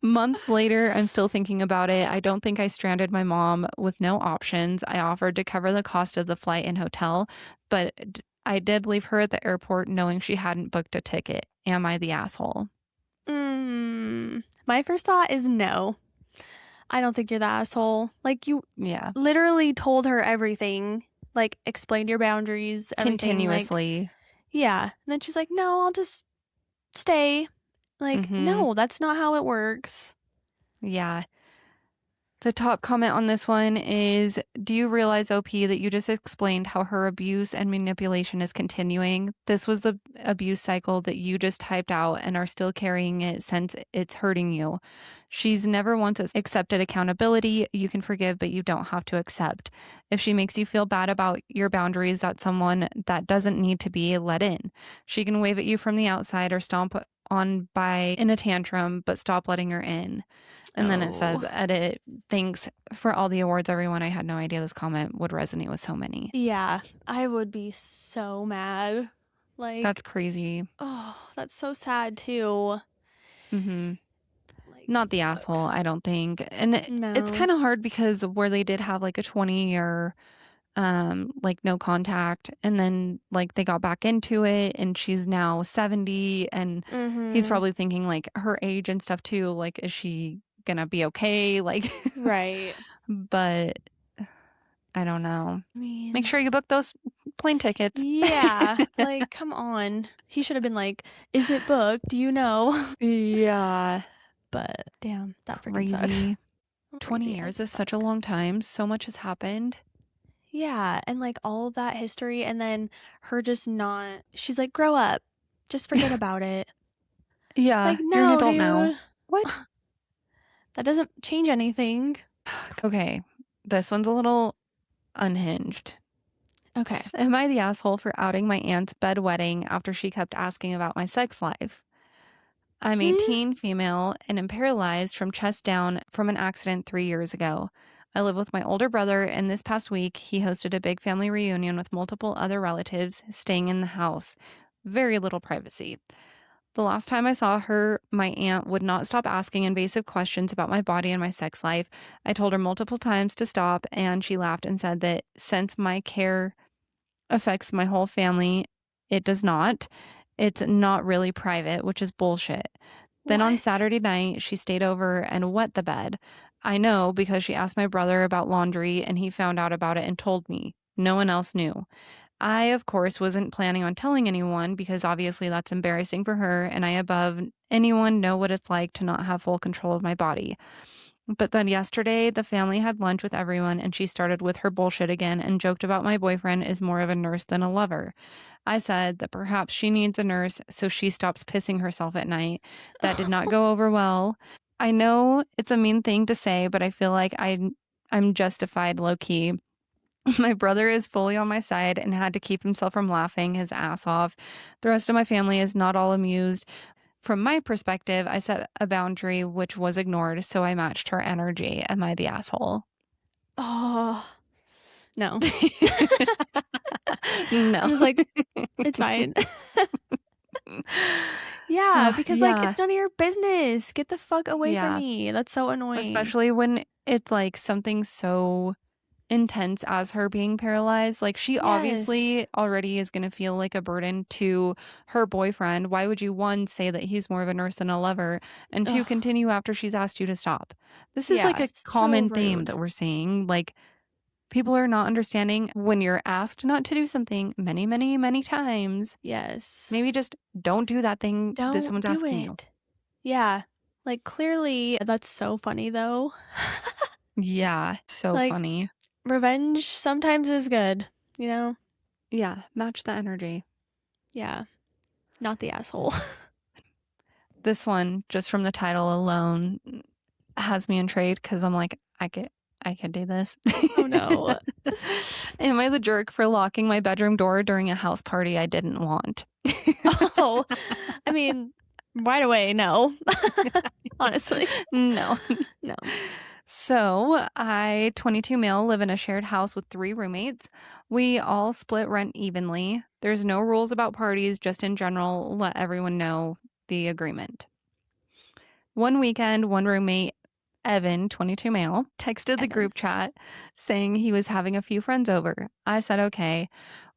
Months later, I'm still thinking about it. I don't think I stranded my mom with no options. I offered to cover the cost of the flight and hotel, but I did leave her at the airport knowing she hadn't booked a ticket. Am I the asshole? My first thought is no. I don't think you're the asshole. Like, you literally told her everything. Like, explained your boundaries, everything. Continuously. Like, yeah. And then she's like, no, I'll just stay. Like, no, that's not how it works. Yeah. The top comment on this one is, do you realize, OP, that you just explained how her abuse and manipulation is continuing? This was the abuse cycle that you just typed out and are still carrying it since it's hurting you. She's never once accepted accountability. You can forgive, but you don't have to accept. If she makes you feel bad about your boundaries, that's someone that doesn't need to be let in. She can wave at you from the outside or stomp on by in a tantrum, but stop letting her in. And then it says, edit, thanks for all the awards, everyone. I had no idea this comment would resonate with so many. Yeah, I would be so mad. Like, that's crazy. Oh, that's so sad too. Like, not the asshole, I don't think. And it's kind of hard because where they did have like a 20-year like no contact, and then like they got back into it, and she's now 70, and he's probably thinking like her age and stuff too, like, is she gonna be okay? Like, right. But I don't know. Make sure you book those plane tickets. Yeah. Like, come on. He should have been like, is it booked? Do you know? Yeah. But damn, that freaking sucks. 20 years is such a long time. So much has happened. Yeah, and like all of that history, and then her just not, she's like, grow up. Just forget about it. Yeah, like, no, you're an adult dude. now. What? That doesn't change anything. Okay, this one's a little unhinged. Okay. Am I the asshole for outing my aunt's bedwetting after she kept asking about my sex life? I'm a Hmm? teen female and am paralyzed from chest down from an accident 3 years ago. I live with my older brother, and this past week, he hosted a big family reunion with multiple other relatives staying in the house. Very little privacy. The last time I saw her, my aunt would not stop asking invasive questions about my body and my sex life. I told her multiple times to stop, and she laughed and said that since my care affects my whole family, it does not. It's not really private, which is bullshit. Then on What? Saturday night, she stayed over and wet the bed. I know because she asked my brother about laundry and he found out about it and told me. No one else knew. I, of course, wasn't planning on telling anyone because obviously that's embarrassing for her, and I, above anyone, know what it's like to not have full control of my body. But then yesterday, the family had lunch with everyone, and she started with her bullshit again and joked about my boyfriend is more of a nurse than a lover. I said that perhaps she needs a nurse so she stops pissing herself at night. That did not go over well. I know it's a mean thing to say, but I feel like I'm justified low key. My brother is fully on my side and had to keep himself from laughing his ass off. The rest of my family is not all amused. From my perspective, I set a boundary which was ignored, so I matched her energy. Am I the asshole? Oh, no. I'm No. just like, it's fine. Yeah, because like Yeah. it's none of your business. Get the fuck away from Yeah. me. That's so annoying. Especially when it's like something so intense as her being paralyzed. Like, she Yes. obviously already is going to feel like a burden to her boyfriend. Why would you, one, say that he's more of a nurse than a lover, and two, Ugh. continue after she's asked you to stop? This is like Yeah, a so common theme rude. that we're seeing. Like, people are not understanding when you're asked not to do something many, many, many times. Yes. Maybe just don't do that thing that Don't someone's do asking you. it. Yeah. Like clearly that's so funny though. Yeah, so Like funny. revenge sometimes is good, you know? Yeah, match the energy. Yeah. Not the asshole. This one, just from the title alone, has me intrigued because I'm like, I could do this. Oh no. Am I the jerk for locking my bedroom door during a house party I didn't want? Oh, I mean, right away, no. Honestly. No. No. So, I, 22 male, live in a shared house with 3 roommates. We all split rent evenly. There's no rules about parties, just in general, let everyone know the agreement. One weekend, one roommate, Evan, 22 male, texted the Evan. group chat saying he was having a few friends over. I said, okay.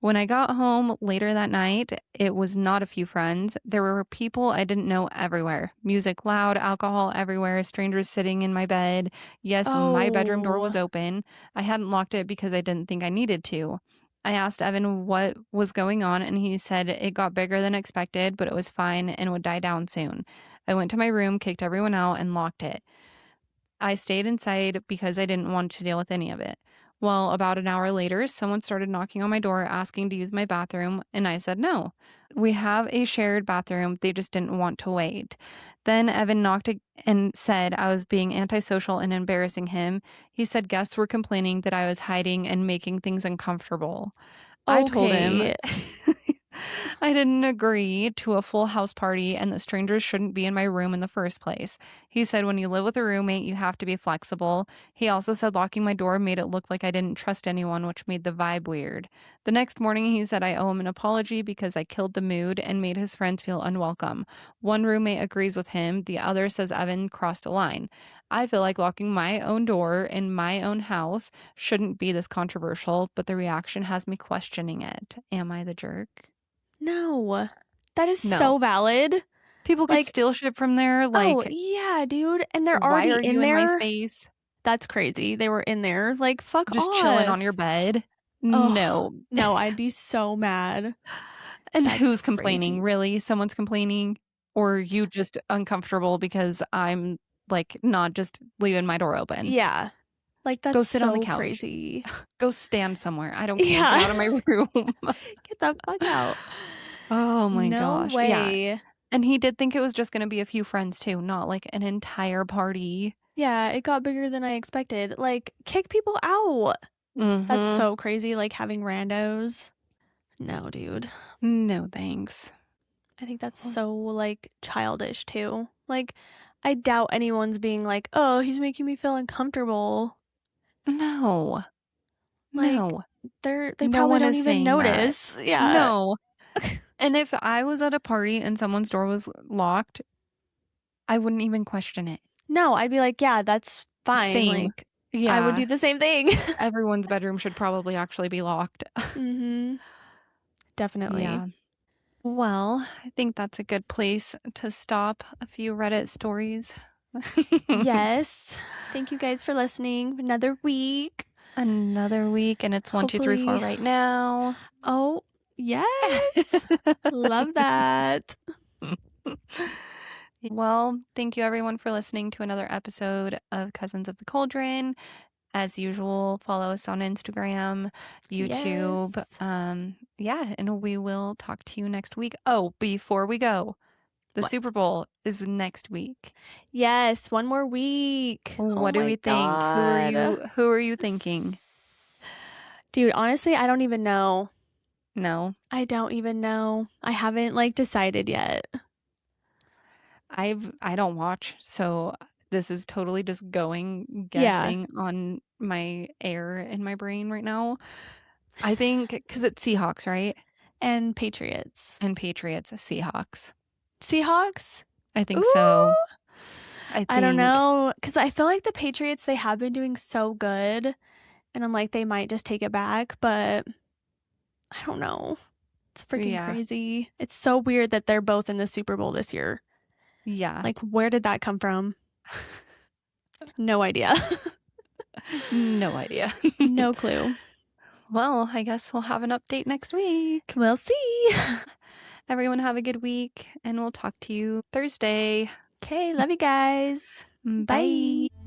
When I got home later that night, it was not a few friends. There were people I didn't know everywhere. Music loud, alcohol everywhere, strangers sitting in my bed. Yes, my bedroom door was Oh. open. I hadn't locked it because I didn't think I needed to. I asked Evan what was going on, and he said it got bigger than expected, but it was fine and would die down soon. I went to my room, kicked everyone out, and locked it. I stayed inside because I didn't want to deal with any of it. Well, about an hour later, someone started knocking on my door asking to use my bathroom, and I said no. We have a shared bathroom, they just didn't want to wait. Then Evan knocked and said I was being antisocial and embarrassing him. He said guests were complaining that I was hiding and making things uncomfortable. I told him Okay. I didn't agree to a full house party and that strangers shouldn't be in my room in the first place. He said when you live with a roommate, you have to be flexible. He also said locking my door made it look like I didn't trust anyone, which made the vibe weird. The next morning, he said I owe him an apology because I killed the mood and made his friends feel unwelcome. One roommate agrees with him, the other says Evan crossed a line. I feel like locking my own door in my own house shouldn't be this controversial, but the reaction has me questioning it. Am I the jerk? No. That is No. so valid. People could Like, steal shit from there, oh, like, yeah, dude. And they're why already are in you in my there. space? That's crazy. They were in there. Like, fuck Just chilling on your off. bed? Oh, No. no, I'd be so mad. And That's who's complaining? crazy. Really? Someone's complaining? Or you just uncomfortable because I'm, like, not just leaving my door open? Yeah. Like, Go that's sit on the so couch. crazy. Go stand somewhere. I don't care. Get Yeah. out of my room. Get the fuck out. Oh my No gosh. Yeah. way. And he did think it was just gonna be a few friends too, not like an entire party. Yeah, it got bigger than I expected. Like, kick people out. That's Mm-hmm. so crazy, like having randos. No, dude. No thanks. I think that's so like childish too. Like, I doubt anyone's being like, "Oh, he's making me feel uncomfortable." No. Like, No. they No probably one don't is even saying that. notice. Yeah. No. And if I was at a party and someone's door was locked, I wouldn't even question it. No, I'd be like, "Yeah, that's fine." Same. Like, I would Yeah. do the same thing. Everyone's bedroom should probably actually be locked. Mhm. Definitely. Yeah. Well, I think that's a good place to stop a few Reddit stories. Yes. Thank you guys for listening. Another week. Another week, and it's 1, 2, 3, 4 Hopefully. right now. Oh, yes. Love that. Well, thank you everyone for listening to another episode of Cousins of the Cauldron. As usual, follow us on Instagram, YouTube. Yes. Yeah, and we will talk to you next week. Oh, before we go, the What? Super Bowl is next week. Yes, one more week. Oh What do my we think? Who are God. you thinking? Dude, honestly, I don't even know. No. I don't even know. I haven't like decided yet. I don't watch, so this is totally just Yeah. guessing on my air in my brain right now. I think because it's Seahawks, right? And Patriots. And Patriots, Seahawks. Seahawks? I think Ooh. so. I don't know. Because I feel like the Patriots, they have been doing so good. And I'm like, they might just take it back. But I don't know. It's freaking Yeah. crazy. It's so weird that they're both in the Super Bowl this year. Yeah. Like, where did that come from? No idea. No idea. No clue. Well, I guess we'll have an update next week. We'll see. Everyone have a good week, and we'll talk to you Thursday. Okay, love you guys. Bye. Bye.